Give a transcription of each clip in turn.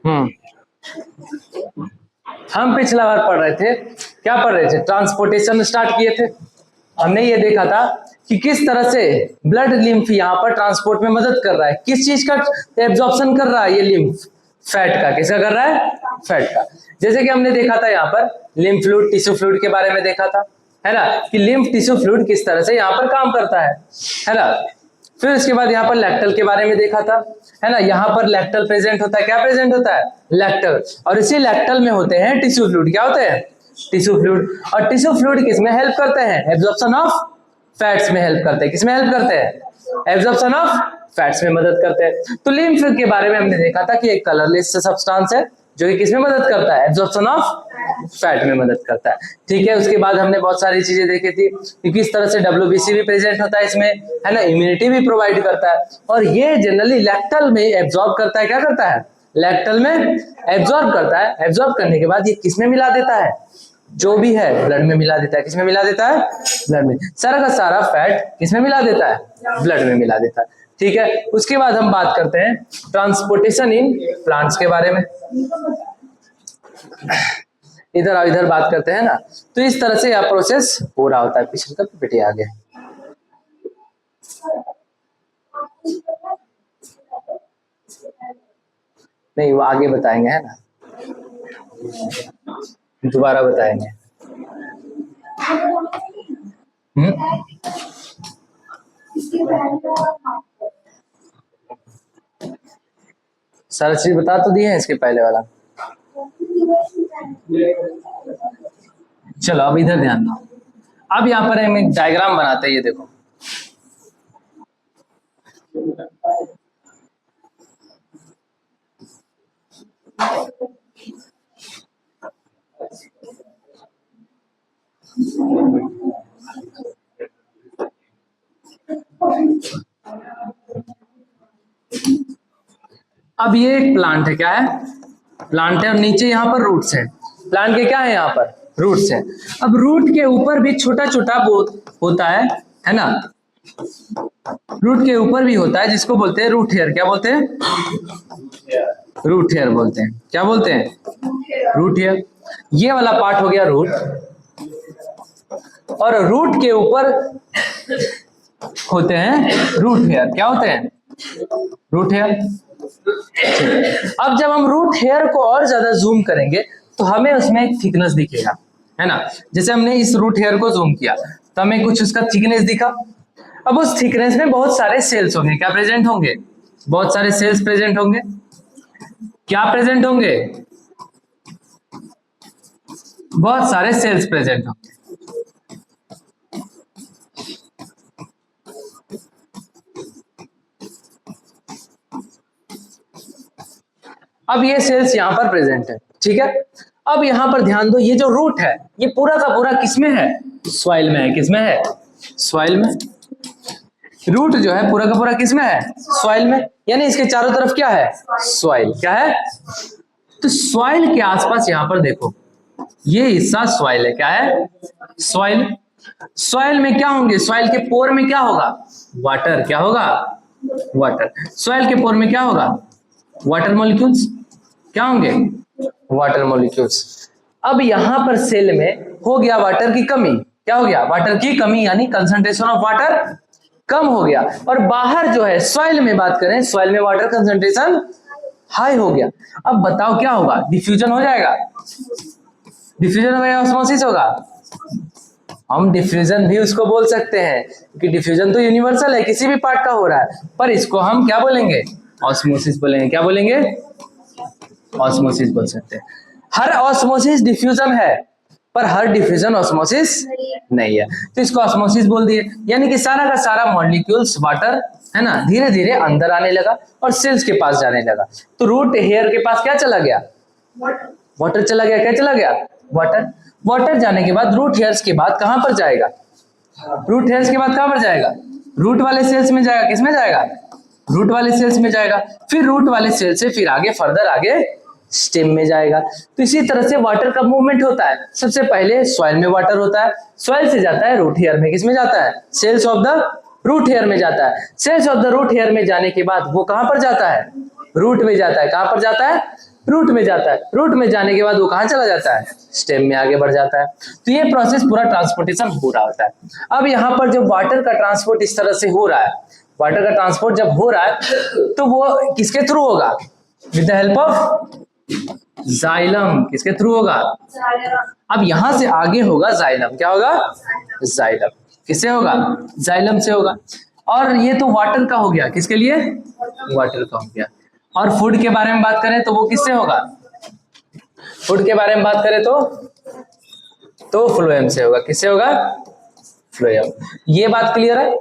हम्म, हम पिछला बार पढ़ रहे थे, क्या पढ़ रहे थे, ट्रांसपोर्टेशन स्टार्ट किए थे। हमने ये देखा था कि किस तरह से ब्लड लिम्फ यहाँ पर ट्रांसपोर्ट में मदद कर रहा है, किस चीज का एब्जॉर्प्शन कर रहा है ये लिम्फ, फैट का। किसका कर रहा है? फैट का। जैसे कि हमने देखा था यहाँ पर लिम्फ फ्लूइड, टिश्यू फ्लूइड के बारे में देखा था, है ना, कि लिम्फ टिश्यू फ्लूइड किस तरह से यहाँ पर काम करता है ना। फिर उसके बाद यहाँ पर लैक्टल के बारे में देखा था, है ना, यहाँ पर लैक्टल प्रेजेंट होता है। क्या प्रेजेंट होता है? लैक्टल। और इसी लैक्टल में होते हैं टिश्यू फ्लूइड। क्या होते हैं? Tissue fluid. और टिश्यू फ्लूइड किसमें हेल्प करते हैं? एब्जॉर्प्शन ऑफ फैट्स में हेल्प करते हैं। किसमें हेल्प करते हैं? एब्जॉर्प्शन ऑफ फैट्स में मदद करते हैं। तो लिम्फ के बारे में हमने देखा था कि एक कलरलेस सब्सटेंस है जो कि किसमें मदद करता है? एब्जॉर्प्शन ऑफ फैट में मदद करता है। ठीक है, उसके बाद हमने बहुत सारी चीजें देखी थी कि किस तरह से WBC भी प्रेजेंट होता है इसमें, है ना, इम्यूनिटी भी प्रोवाइड करता है। और ये जनरली लैक्टल में एब्जॉर्ब करता है। क्या करता है? लैक्टल में एब्जॉर्ब करता है। एब्जॉर्ब करने के बाद ये किसमें मिला देता है? जो भी है ब्लड में मिला देता है। किसमें मिला देता है? ब्लड में। सारा का सारा फैट किसमें मिला देता है? ब्लड में मिला देता है। ठीक है, उसके बाद हम बात करते हैं ट्रांसपोर्टेशन इन प्लांट्स के बारे में। इधर बात करते हैं ना, तो इस तरह से यह प्रोसेस हो रहा होता है। पिछले तक बेटे आगे नहीं, वो आगे बताएंगे, है ना, दोबारा बताएंगे। सारा चीज बता तो दिए हैं इसके पहले वाला। चलो अब इधर ध्यान दो। अब यहाँ पर हम एक डायग्राम बनाते हैं, ये देखो। अब ये एक प्लांट है। क्या है? प्लांट है, और नीचे यहाँ पर रूट्स है। प्लांट के क्या है? यहाँ पर रूट्स है। अब रूट के ऊपर भी छोटा छोटा होता है ना, रूट के ऊपर भी होता है जिसको बोलते हैं रूट हेयर। क्या बोलते हैं? रूट हेयर बोलते हैं। क्या बोलते हैं? Root hair. ये वाला पार्ट हो गया रूट, और रूट के ऊपर होते हैं रूट हेयर। क्या होते हैं? Root hair. अब जब हम रूट हेयर को और ज्यादा जूम करेंगे तो हमें उसमें एक थिकनेस दिखेगा, है ना। जैसे हमने इस रूट हेयर को जूम किया तो हमें कुछ उसका थिकनेस दिखा। अब उस थिकनेस में बहुत सारे सेल्स होंगे। क्या प्रेजेंट होंगे? बहुत सारे सेल्स प्रेजेंट होंगे। क्या प्रेजेंट होंगे? बहुत सारे सेल्स प्रेजेंट होंगे। अब ये सेल्स यहां पर प्रेजेंट है। ठीक है, अब यहां पर ध्यान दो, ये जो रूट है ये पूरा का पूरा किसमें है? सॉइल में है। किसमें है? सॉइल में। रूट जो है पूरा का पूरा किसमें है? सॉइल में। यानी इसके चारों तरफ क्या है? सॉइल। क्या है? तो सॉइल के आसपास यहां पर देखो, ये हिस्सा सॉइल है। क्या है? सॉइल। सॉइल में क्या होंगे? सॉइल के पोर में क्या होगा? वाटर। क्या होगा? वाटर। सॉइल के पोर में क्या होगा? Water molecules. क्या होंगे? Water molecules. अब यहां पर सेल में हो गया वाटर की कमी। क्या हो गया? वाटर की कमी, यानी कंसंट्रेशन ऑफ वाटर कम हो गया। और बाहर जो है सॉइल में बात करें, सॉइल में वाटर कंसंट्रेशन हाई हो गया। अब बताओ क्या होगा? डिफ्यूजन हो जाएगा। डिफ्यूजन हो गया, ऑस्मोसिस होगा। हम डिफ्यूजन भी उसको बोल सकते हैं क्योंकि डिफ्यूजन तो यूनिवर्सल है, किसी भी पार्ट का हो रहा है, पर इसको हम क्या बोलेंगे? ऑस्मोसिस बोलेंगे। क्या बोलेंगे? ऑस्मोसिस बोल सकते हैं। हर ऑस्मोसिस डिफ्यूजन है, पर हर डिफ्यूजन ऑस्मोसिस नहीं है, तो इसको ऑस्मोसिस बोल दिए। यानी कि सारा का सारा मॉलिक्यूल्स वाटर, है ना, धीरे धीरे अंदर आने लगा और सेल्स के पास जाने लगा। तो रूट हेयर के पास क्या चला गया? वाटर चला गया। क्या चला गया? वाटर। वाटर जाने के बाद रूट हेयर्स के बाद कहां पर जाएगा? रूट हेयर्स के बाद कहां पर जाएगा? रूट वाले सेल्स में जाएगा। किस में जाएगा? रूट वाले सेल्स में जाएगा। फिर रूट वाले सेल से फिर आगे फर्दर आगे स्टेम में जाएगा। तो इसी तरह से वाटर का मूवमेंट होता है। सबसे पहले सॉइल में वाटर होता है, सॉइल से जाता है रूट हेयर में। किसमें जाता है? Cells of the root hair में जाता है। Cells of the root hair में जाने के बाद वो कहां पर जाता है? रूट में जाता है। कहां पर जाता है? रूट में जाता है। रूट में जाने के बाद वो कहां चला जाता है? स्टेम में आगे बढ़ जाता है। तो ये प्रोसेस पूरा ट्रांसपोर्टेशन हो रहा होता है। अब यहाँ पर जब वाटर का ट्रांसपोर्ट इस तरह से हो रहा है, वाटर का ट्रांसपोर्ट जब हो रहा है तो वो किसके थ्रू होगा? With the help of xylem. किसके थ्रू होगा? अब यहां से आगे होगा जाइलम। क्या होगा? जाइलम। किससे होगा? जाइलम से होगा। और ये तो वाटर का हो गया। किसके लिए? वाटर का हो गया। और फूड के बारे में बात करें तो वो किससे होगा? फूड के बारे में बात करें तो फ्लोएम से होगा। किससे होगा? फ्लोएम। ये बात क्लियर है?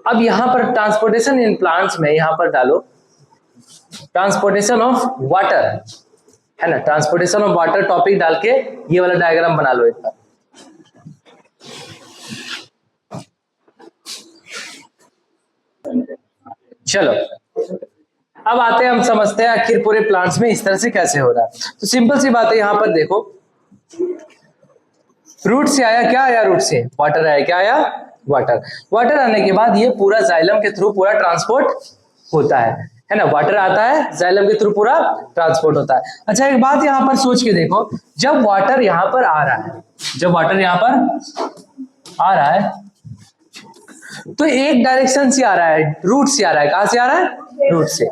अब यहां पर ट्रांसपोर्टेशन इन प्लांट्स में यहां पर डालो ट्रांसपोर्टेशन ऑफ वाटर, है ना, ट्रांसपोर्टेशन ऑफ वाटर टॉपिक डाल के ये वाला डायग्राम बना लो एक बार। चलो अब आते हैं, हम समझते हैं आखिर पूरे प्लांट्स में इस तरह से कैसे हो रहा है। तो सिंपल सी बात है, यहां पर देखो रूट से आया, क्या आया? रूट से वाटर आया। क्या आया? वाटर। वाटर आने के बाद ये पूरा जाइलम के थ्रू पूरा ट्रांसपोर्ट होता है ना। वाटर आता है जाइलम के थ्रू पूरा ट्रांसपोर्ट होता है। अच्छा एक बात यहां पर सोच के देखो, जब वाटर यहां पर आ रहा है, जब वाटर यहां पर आ रहा है तो एक डायरेक्शन से आ रहा है, रूट से आ रहा है। कहां से आ रहा है? रूट से।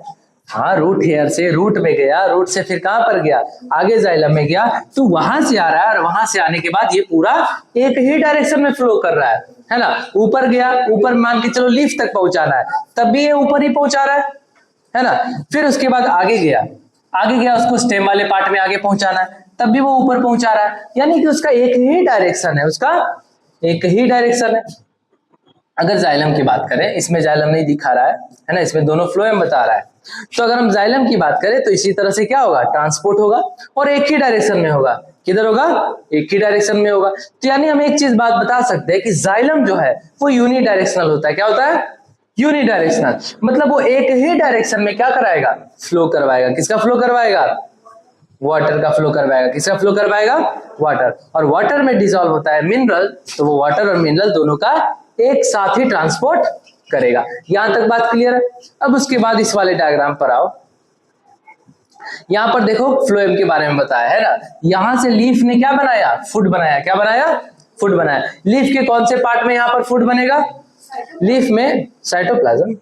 हाँ, रूट हेयर से रूट में गया, रूट से फिर कहां पर गया? आगे जाइलम में गया। तो वहां से आ रहा है और वहां से आने के बाद ये पूरा एक ही डायरेक्शन में फ्लो कर रहा है ना। ऊपर गया, ऊपर मान के चलो लीफ तक पहुंचाना है, तब भी ये ऊपर ही पहुंचा रहा है ना। फिर उसके बाद आगे गया, आगे गया उसको स्टेम वाले पार्ट में आगे पहुंचाना है, तब भी वो ऊपर पहुंचा रहा है। यानी कि उसका एक ही डायरेक्शन है, उसका एक ही डायरेक्शन है। अगर जाइलम की बात करें, इसमें जाइलम नहीं दिखा रहा है ना, इसमें दोनों फ्लोएम बता रहा है। तो अगर हम जाइलम की बात करें तो इसी तरह से क्या होगा? ट्रांसपोर्ट होगा और एक ही डायरेक्शन में होगा। किधर होगा? एक ही डायरेक्शन में होगा। तो यानी हम एक चीज बात बता सकते हैं कि जाइलम जो है वो यूनी डायरेक्शनल होता है। क्या होता है? Unidirectional. मतलब वो एक ही डायरेक्शन में क्या कराएगा? फ्लो करवाएगा। किसका फ्लो करवाएगा? वाटर का फ्लो करवाएगा। किसका फ्लो करवाएगा? वाटर। और वाटर में डिसॉल्व होता है मिनरल, तो वो वाटर और मिनरल दोनों का एक साथ ही ट्रांसपोर्ट करेगा। यहां तक बात क्लियर है? अब उसके बाद इस वाले डायग्राम पर आओ। यहां पर देखो फ्लोएम के बारे में बताया है ना। यहां से लीफ ने क्या बनाया? फूड बनाया। क्या बनाया? फूड बनाया। लीफ के कौन से पार्ट में यहां पर फूड बनेगा? लीफ में साइटोप्लाज्म,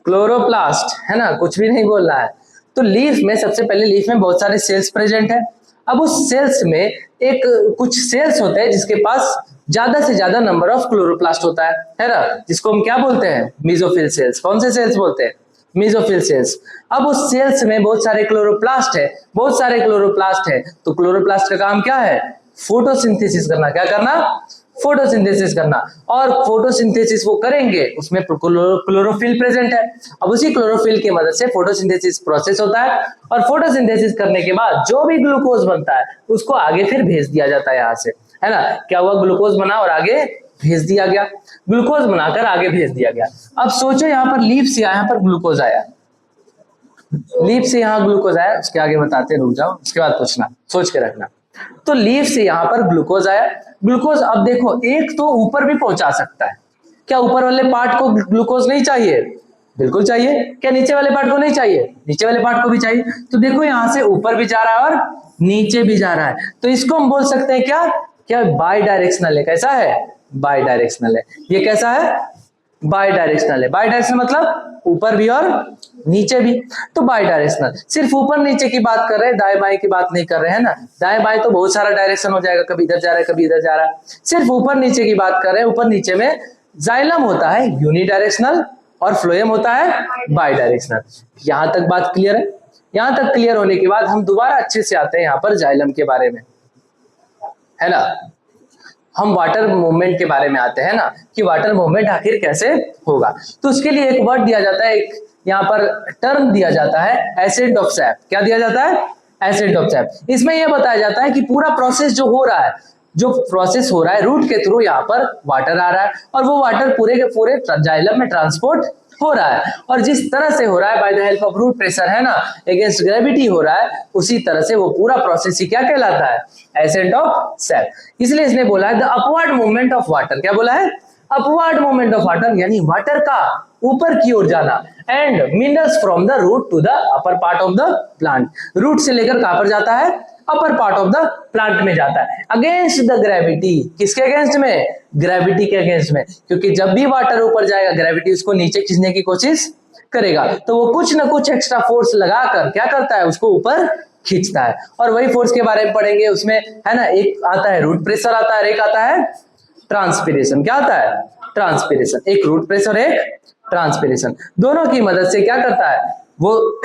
क्लोरोप्लास्ट, है ना, कुछ भी नहीं बोलना है। तो लीफ में सबसे पहले लीफ में बहुत सारे सेल्स प्रेजेंट है। अब उस सेल्स में एक कुछ सेल्स होते हैं जिसके पास ज्यादा से ज्यादा नंबर ऑफ क्लोरोप्लास्ट होता है ना, जिसको हम क्या बोलते हैं? Mesophyll cells. कौन से सेल्स बोलते हैं? Mesophyll cells. अब उस सेल्स में बहुत सारे क्लोरोप्लास्ट है, बहुत सारे क्लोरोप्लास्ट है। तो क्लोरोप्लास्ट का काम क्या है? फोटोसिंथेसिस करना। क्या करना? फोटोसिंथेसिस करना। और फोटोसिंथेसिस वो करेंगे, उसमें क्लोरोफिल प्रेजेंट है। अब उसी क्लोरोफिल की मदद से फोटोसिंथेसिस प्रोसेस होता है और फोटोसिंथेसिस करने के बाद जो भी ग्लूकोज बनता है उसको आगे फिर भेज दिया जाता है यहाँ से, है ना। क्या हुआ? ग्लूकोज बना और आगे भेज दिया गया, ग्लूकोज बनाकर आगे भेज दिया गया। अब सोचो यहाँ पर लीफ से यहाँ पर ग्लूकोज आया, लीफ से यहाँ ग्लूकोज आया, उसके आगे बताते, रुक जाओ, उसके बाद पूछना, सोच के रखना। तो लीफ से यहाँ पर ग्लूकोज आया। ग्लूकोज अब देखो एक तो ऊपर भी पहुंचा सकता है। क्या ऊपर वाले पार्ट को ग्लूकोज नहीं चाहिए? बिल्कुल चाहिए। क्या नीचे वाले पार्ट को नहीं चाहिए? नीचे वाले पार्ट को भी चाहिए। तो देखो यहां से ऊपर भी जा रहा है और नीचे भी जा रहा है। तो इसको हम बोल सकते हैं क्या? क्या बाई डायरेक्शनल है। कैसा है? बाई डायरेक्शनल है। ये कैसा है? बाई डायरेक्शनल है। बाई डायरेक्शनल मतलब ऊपर भी और नीचे भी। तो बाई डायरेक्शनल। सिर्फ ऊपर नीचे की बात कर रहे हैं, दाएं बाएं की बात नहीं कर रहे हैं ना। दाएं बाएं तो बहुत सारा डायरेक्शन हो जाएगा, कभी इधर जा रहा है कभी इधर जा रहा है। सिर्फ ऊपर नीचे की बात कर रहे हैं। ऊपर नीचे में जाइलम होता है यूनी डायरेक्शनल और फ्लोएम होता है बाई डायरेक्शनल। यहां तक बात क्लियर है? यहां तक क्लियर होने के बाद हम दोबारा अच्छे से आते हैं यहाँ पर जाइलम के बारे में, है ना। हम वाटर मूवमेंट के बारे में आते हैं ना, कि वाटर मूवमेंट आखिर कैसे होगा। तो उसके लिए एक वर्ड दिया जाता है, एक यहाँ पर टर्म दिया जाता है, एसिड ऑफ सैप। क्या दिया जाता है? Acid of SAP. इसमें यह बताया जाता है कि पूरा प्रोसेस जो हो रहा है, जो प्रोसेस हो रहा है रूट के थ्रू, यहाँ पर वाटर आ रहा है और वो वाटर पूरे के पूरे जाइलम में ट्रांसपोर्ट हो रहा है। और जिस तरह से हो रहा है by the help of root pressure, है ना, अगेंस्ट ग्रेविटी हो रहा है, उसी तरह से वो पूरा प्रोसेस ही क्या कहलाता है? Ascent of sap. इसलिए इसने बोला है the upward movement of water. क्या बोला है? अपवर्ड मूवमेंट ऑफ वाटर यानी वाटर का ऊपर की ओर जाना, and minerals from the root to the upper part of the plant, root से लेकर कहां पर जाता है, upper part of the plant में जाता है, अगेंस्ट द ग्रेविटी, किसके अगेंस्ट में, ग्रेविटी के अगेंस्ट में, क्योंकि जब भी वाटर ऊपर जाएगा ग्रेविटी उसको नीचे खींचने की कोशिश करेगा, तो वो कुछ ना कुछ एक्स्ट्रा फोर्स लगाकर क्या करता है, उसको ऊपर खींचता है। और वही फोर्स के बारे में पढ़ेंगे, उसमें है ना, एक आता है रूट प्रेशर आता है, एक आता है ट्रांसपिरेशन। क्या आता है, ट्रांसपिरेशन, एक रूट प्रेशर एक ट्रांसपिरेशन, दोनों की मदद से क्या करता है, वो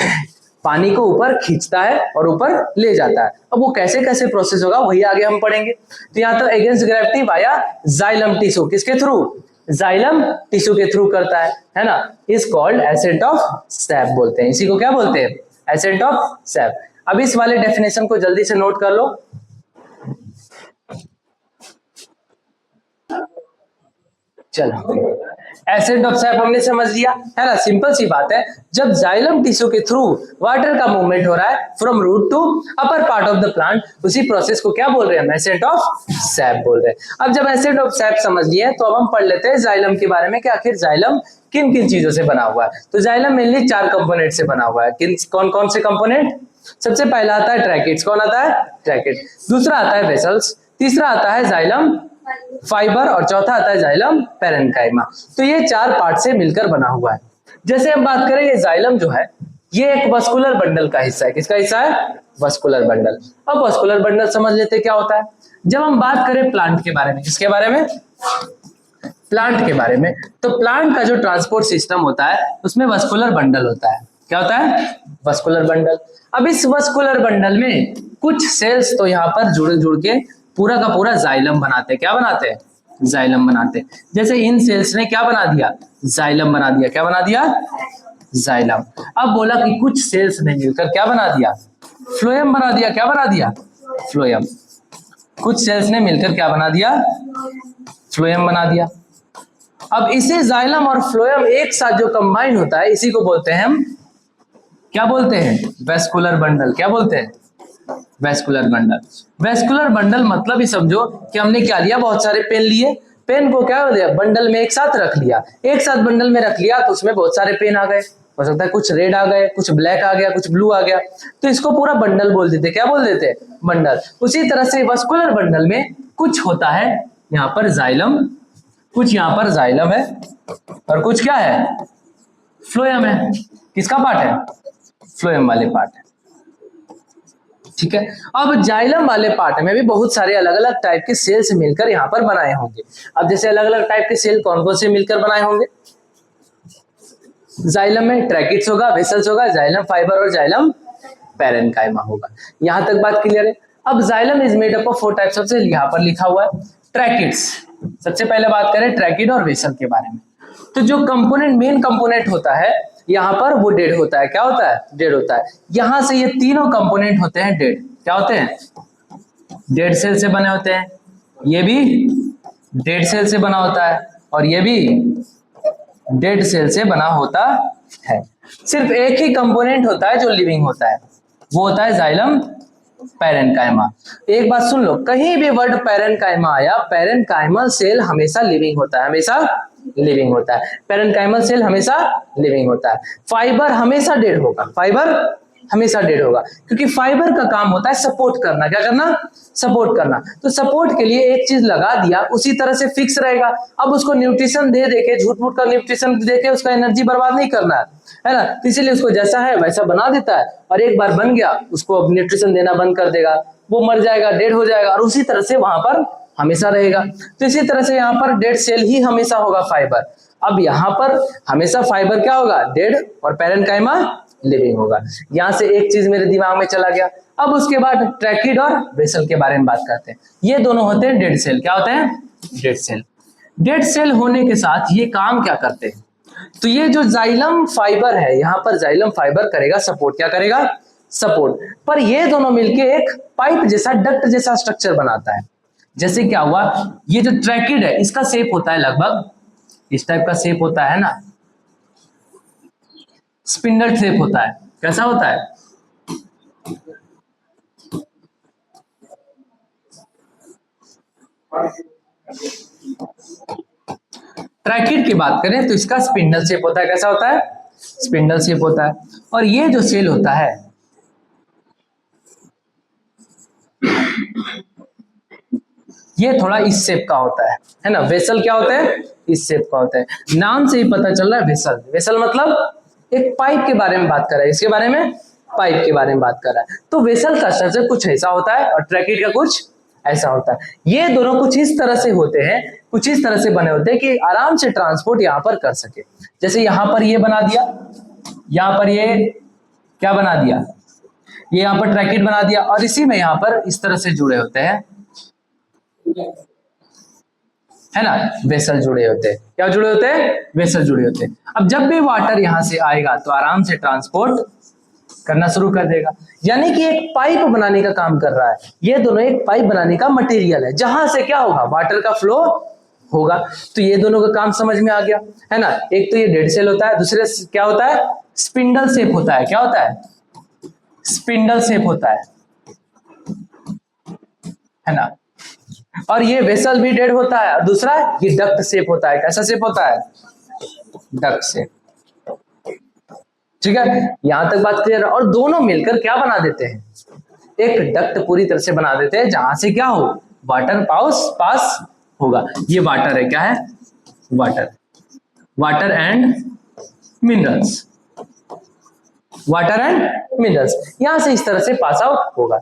पानी को ऊपर खींचता है और ऊपर ले जाता है। अब वो कैसे कैसे प्रोसेस होगा वही आगे हम पढ़ेंगे। तो यहाँ तक against gravity via xylem tissue, किसके थ्रू, जाइलम टिश्यू के थ्रू करता है ना, is called accent of SAP बोलते हैं, इसी को क्या बोलते हैं, एसेंट ऑफ सैप। अब इस वाले डेफिनेशन को जल्दी से नोट कर लो। चलो, एसेंट ऑफ सैप हमने समझ लिया है ना, सिंपल सी बात है, जब जाइलम टिश्यू के थ्रू वाटर का मूवमेंट हो रहा है from root to upper part of the plant, उसी प्रोसेस को क्या बोल रहे हैं, एसेंट ऑफ सैप बोल रहे हैं। अब जब एसेंट ऑफ सैप समझ लिए तो अब हम पढ़ लेते हैं जाइलम के बारे में कि आखिर जाइलम किन किन चीजों से बना हुआ है। तो जाइलम मेनली 4 कंपोनेंट से बना हुआ है। किन कौन कौन से कंपोनेंट, सबसे पहला आता है ट्रैकिड्स, कौन आता है, ट्रैकिड, दूसरा आता है वेसल्स, तीसरा आता है जाइलम फाइबर और चौथा आता है जाइलम पैरेन्काइमा। तो ये 4 पार्ट से मिलकर बना हुआ है। जैसे हम बात करें, ये जाइलम जो है ये एक वस्कुलर बंडल का हिस्सा है, किसका हिस्सा है, वस्कुलर बंडल। अब वस्कुलर बंडल समझ लेते हैं क्या होता है। जब हम बात करें प्लांट के बारे में, किसके बारे में, प्लांट के बारे में, तो प्लांट का जो ट्रांसपोर्ट सिस्टम होता है उसमें वस्कुलर बंडल होता है। क्या होता है, वस्कुलर बंडल। अब इस वस्कुलर बंडल में कुछ सेल्स तो यहाँ पर जुड़ जुड़ के पूरा का पूरा जाइलम बनाते हैं। क्या बनाते हैं, जाइलम बनाते हैं। जैसे इन सेल्स ने क्या बना दिया, जाइलम बना दिया। क्या बना दिया, जाइलम। अब बोला कि कुछ सेल्स ने मिलकर क्या बना दिया, फ्लोएम बना दिया। क्या बना दिया, फ्लोएम। कुछ सेल्स ने मिलकर क्या बना दिया, फ्लोएम बना दिया। अब इसे जाइलम और फ्लोएम एक साथ जो कंबाइन होता है इसी को बोलते हैं हम, क्या बोलते हैं, वेस्कुलर बंडल। क्या बोलते हैं, वेस्कुलर बंडल। वेस्कुलर बंडल मतलब ही समझो कि हमने क्या लिया, बहुत सारे पेन लिए, पेन को क्या दिया, बंडल में एक साथ रख लिया, एक साथ बंडल में रख लिया तो उसमें बहुत सारे पेन आ गए, हो सकता है कुछ रेड आ गए, कुछ ब्लैक आ गया, कुछ ब्लू आ गया, तो इसको पूरा बंडल बोल देते। क्या बोल देते, बंडल। उसी तरह से वेस्कुलर बंडल में कुछ होता है यहाँ पर जाइलम, कुछ यहाँ पर जाइलम है और कुछ क्या है, फ्लोएम है। किसका पार्ट है, फ्लोएम वाले पार्ट है। ठीक है। अब जाइलम वाले पार्ट में भी बहुत सारे अलग अलग टाइप के सेल्स मिलकर यहाँ पर बनाए होंगे। अब जैसे अलग अलग टाइप के सेल कौन कौन से मिलकर बनाए होंगे, जाइलम में ट्रैकिड्स होगा, वेसल्स होगा, जाइलम फाइबर और जाइलम पैरेन्काइमा होगा। यहां तक बात क्लियर है। अब xylem is made up of 4 types of cell, यहाँ पर लिखा हुआ है ट्रैकिड्स। सबसे पहले बात करें ट्रैकिड और वेसल के बारे में, तो जो कंपोनेंट, मेन कंपोनेंट होता है यहाँ पर वो डेड होता है। क्या होता है, डेड होता है। यहां से ये तीनों कंपोनेंट होते हैं डेड। क्या होते हैं, डेड सेल से बने होते हैं। ये भी डेड सेल से बना होता है और ये भी डेड सेल से बना होता है। सिर्फ एक ही कंपोनेंट होता है जो लिविंग होता है, वो होता है जाइलम पैरेन्काइमा। एक बात सुन लो, कहीं भी वर्ड पैरेन्काइमा आया, पैरेन्काइमल सेल हमेशा लिविंग होता है, हमेशा लिविंग होता है। पैरेन्काइमल सेल हमेशा लिविंग होता है। फाइबर हमेशा डेड होगा, फाइबर हमेशा डेड होगा, क्योंकि फाइबर का काम होता है सपोर्ट करना। क्या करना, सपोर्ट करना। तो सपोर्ट के लिए एक चीज लगा दिया, उसी तरह से फिक्स रहेगा। अब उसको न्यूट्रिशन दे देके, झूठ मूठ का न्यूट्रिशन देके उसका एनर्जी बर्बाद नहीं करना है ना, तो इसीलिए उसको जैसा है वैसा बना देता है, और एक बार बन गया उसको अब न्यूट्रिशन देना बंद कर देगा, वो मर जाएगा, डेड हो जाएगा, और उसी तरह से वहां पर हमेशा रहेगा। तो इसी तरह से यहाँ पर डेड सेल ही हमेशा होगा फाइबर। अब यहाँ पर हमेशा फाइबर क्या होगा, डेड, और पैरेन्काइमा लिविंग होगा। यहां से एक चीज मेरे दिमाग में चला गया। अब उसके बाद ट्रैकिड और वेसल के बारे में बात करते हैं। ये दोनों होते हैं डेड सेल। क्या होते हैं, डेड सेल। डेड सेल होने के साथ ये काम क्या करते हैं, तो ये जो जाइलम फाइबर है यहाँ पर, जाइलम फाइबर करेगा सपोर्ट। क्या करेगा, सपोर्ट। पर ये दोनों मिलके एक पाइप जैसा, डक्ट जैसा स्ट्रक्चर बनाता है। जैसे क्या हुआ, ये जो ट्रैकिड है इसका शेप होता है लगभग इस टाइप का शेप होता है ना, स्पिंडल शेप होता है। कैसा होता है, ट्रैकिड की बात करें तो इसका स्पिंडल शेप होता है। कैसा होता है? स्पिंडल शेप होता है। और ये जो सेल होता है ये थोड़ा इस शेप का होता है ना। वेसल क्या होता है? इस शेप का होता है। नाम से ही पता चल रहा है वेसल। वेसल मतलब एक पाइप के बारे में बात कर रहा है। इसके बारे में, पाइप के बारे में बात कर रहा है। तो वेसल का स्ट्रक्चर कुछ ऐसा होता है और ट्रैकिड का कुछ ऐसा होता है। ये दोनों कुछ इस तरह से होते हैं, कुछ इस तरह से बने होते हैं कि आराम से ट्रांसपोर्ट यहाँ पर कर सके। जैसे यहाँ पर ये बना दिया, यहाँ पर ये क्या बना दिया, ये यहाँ पर ट्रैकिड बना दिया, और इसी में यहाँ पर इस तरह से जुड़े होते हैं, है ना, वेसल जुड़े होते हैं। क्या जुड़े होते हैं? वेसल जुड़े होते हैं। अब जब भी वाटर यहां से आएगा तो आराम से ट्रांसपोर्ट करना शुरू कर देगा। यानी कि एक पाइप बनाने का काम कर रहा है। ये दोनों एक पाइप बनाने का मटेरियल है, जहां से क्या होगा, वाटर का फ्लो होगा। तो ये दोनों का काम समझ में आ गया, है ना। एक तो ये डेड सेल होता है, दूसरे क्या होता है, स्पिंडल शेप होता है। क्या होता है? स्पिंडल शेप होता है ना। और ये वेसल भी डेड होता है। और दूसरा ये डक्ट शेप होता है। कैसा शेप होता है? Duct shape. ठीक है, यहां तक बात क्लियर है। और दोनों मिलकर क्या बना देते हैं, एक डक्ट पूरी तरह से बना देते हैं, जहां से क्या हो, वाटर पास होगा। ये वाटर है, क्या है, water, water and minerals, water and minerals यहां से इस तरह से पास आउट होगा।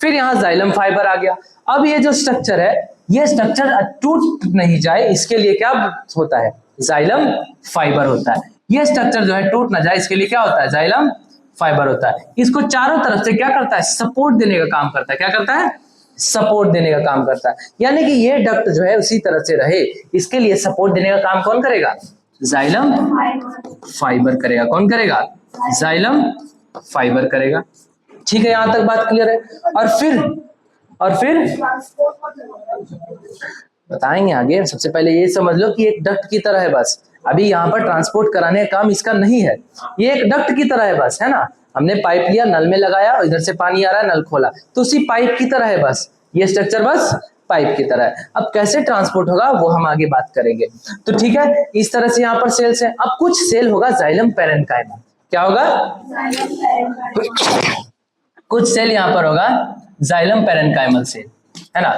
फिर यहां जाइलम फाइबर आ गया। अब ये जो स्ट्रक्चर है, ये स्ट्रक्चर टूट नहीं जाए, इसके लिए क्या होता है, जाइलम फाइबर होता है। ये स्ट्रक्चर जो है टूट ना जाए, इसके लिए क्या होता है, जाइलम फाइबर होता है। इसको चारों तरफ से क्या करता है, सपोर्ट देने का काम करता है। क्या करता है? सपोर्ट देने का काम करता है। यानी कि ये डक्ट जो है उसी तरह से रहे, इसके लिए सपोर्ट देने का काम कौन करेगा, जाइलम फाइबर करेगा। कौन करेगा? जाइलम फाइबर करेगा। ठीक है, यहां तक बात क्लियर है। और फिर बताएंगे आगे। सबसे पहले ये समझ लो कि एक डक्ट की तरह है बस। अभी यहाँ पर ट्रांसपोर्ट कराने का काम इसका नहीं है, ये एक डक्ट की तरह है बस, है ना। हमने पाइप लिया, नल में लगाया, इधर से पानी आ रहा है, नल खोला, तो उसी पाइप की तरह है बस। ये स्ट्रक्चर बस पाइप की तरह है। अब कैसे ट्रांसपोर्ट होगा वो हम आगे बात करेंगे। तो ठीक है, इस तरह से यहाँ पर सेल्स है। अब कुछ सेल होगा जाइलम पैरेन्काइमा। क्या होगा? कुछ सेल यहाँ पर होगा जाइलम पैरेन्काइमल सेल, है ना।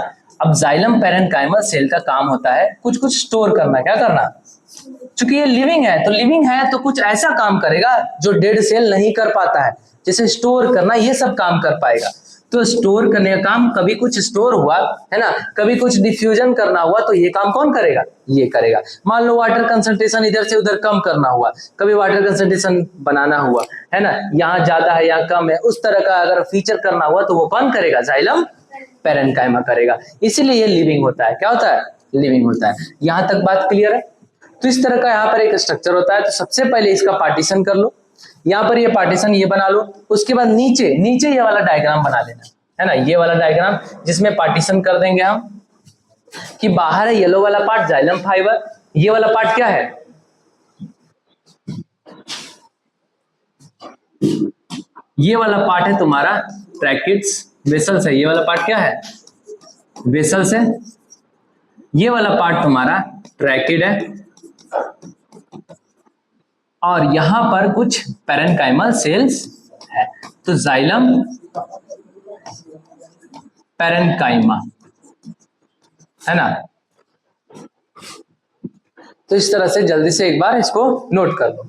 अब जाइलम पैरेन्काइमल सेल का काम होता है कुछ स्टोर करना। क्या करना? चूंकि ये लिविंग है तो कुछ ऐसा काम करेगा जो डेड सेल नहीं कर पाता है, जैसे स्टोर करना, ये सब काम कर पाएगा। तो स्टोर करने का काम, कभी कुछ स्टोर हुआ, है ना, कभी कुछ डिफ्यूजन करना हुआ, तो ये काम कौन करेगा, ये करेगा। मान लो वाटर कंसंट्रेशन इधर से उधर कम करना हुआ, कभी वाटर कंसंट्रेशन बनाना हुआ, है ना, यहाँ ज्यादा है यहाँ कम है, उस तरह का अगर फीचर करना हुआ तो वो कौन करेगा, जाइलम पैरेन्काइमा करेगा। इसीलिए ये लिविंग होता है। क्या होता है? लिविंग होता है। यहां तक बात क्लियर है। तो इस तरह का यहाँ पर एक स्ट्रक्चर होता है। तो सबसे पहले इसका पार्टीशन कर लो, यहाँ पर ये पार्टीशन ये बना लो। उसके बाद नीचे ये वाला डायग्राम बना लेना, है ना, ये वाला डायग्राम, जिसमें पार्टीशन कर देंगे हम कि बाहर है येलो वाला पार्ट जाइलम फाइबर, ये वाला पार्ट क्या है, ये वाला पार्ट है तुम्हारा ट्रैकिड्स, वेसल्स है। ये वाला पार्ट क्या है, वेसल्स है। ये वाला पार्ट तुम्हारा ट्रैकिड है। और यहां पर कुछ पैरेन्काइमल सेल्स है। तो जाइलम पैरेन्काइमा, है ना। तो इस तरह से जल्दी से एक बार इसको नोट कर लो।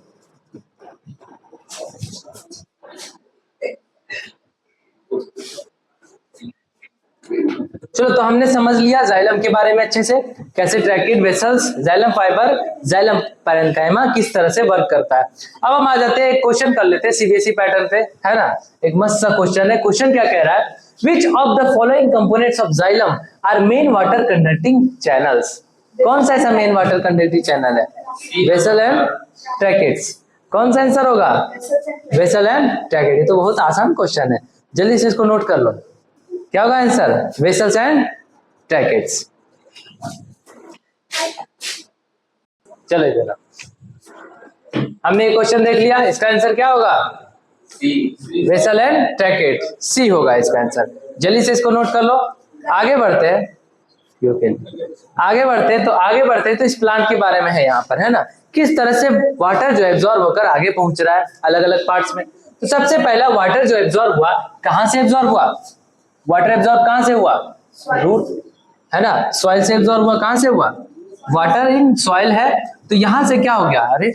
चलो, तो हमने समझ लिया जाइलम के बारे में अच्छे से, कैसे tracheid, vessels, xylem fibre, xylem parenchyma किस तरह से वर्क करता है। अब हम आ जाते हैं, एक क्वेश्चन कर लेते हैं सीबीएसई पैटर्न पे, है ना। एक मस्त सा क्वेश्चन है। क्वेश्चन क्या कह रहा है, which of the following components of xylem are main water conducting channels. कौन सा ऐसा मेन वाटर कंडक्टिंग चैनल है, वेसल एंड ट्रैकिड्स। कौन सा आंसर होगा, वेसल एंड ट्रैकिड। ये तो बहुत आसान क्वेश्चन है, जल्दी से इसको नोट कर लो। क्या होगा आंसर, वेसल्स एंड ट्रैकिड्स। चलो जरा, हमने ये क्वेश्चन देख लिया, इसका आंसर क्या होगा, वेसल एंड ट्रैकिड, सी होगा इसका आंसर। जल्दी से इसको नोट कर लो, आगे बढ़ते हैं। आगे बढ़ते तो इस प्लांट के बारे में है यहाँ पर, है ना, किस तरह से वाटर जो एब्जॉर्ब होकर आगे पहुंच रहा है अलग अलग पार्ट्स में। तो सबसे पहला वाटर जो एब्जॉर्ब हुआ, कहां से एब्जॉर्ब हुआ? वाटर एब्जॉर्ब कहां से हुआ? रूट, है ना, सॉइल से एब्जॉर्ब हुआ। कहां से हुआ? वाटर इन सॉइल है, तो यहां से क्या हो गया? अरे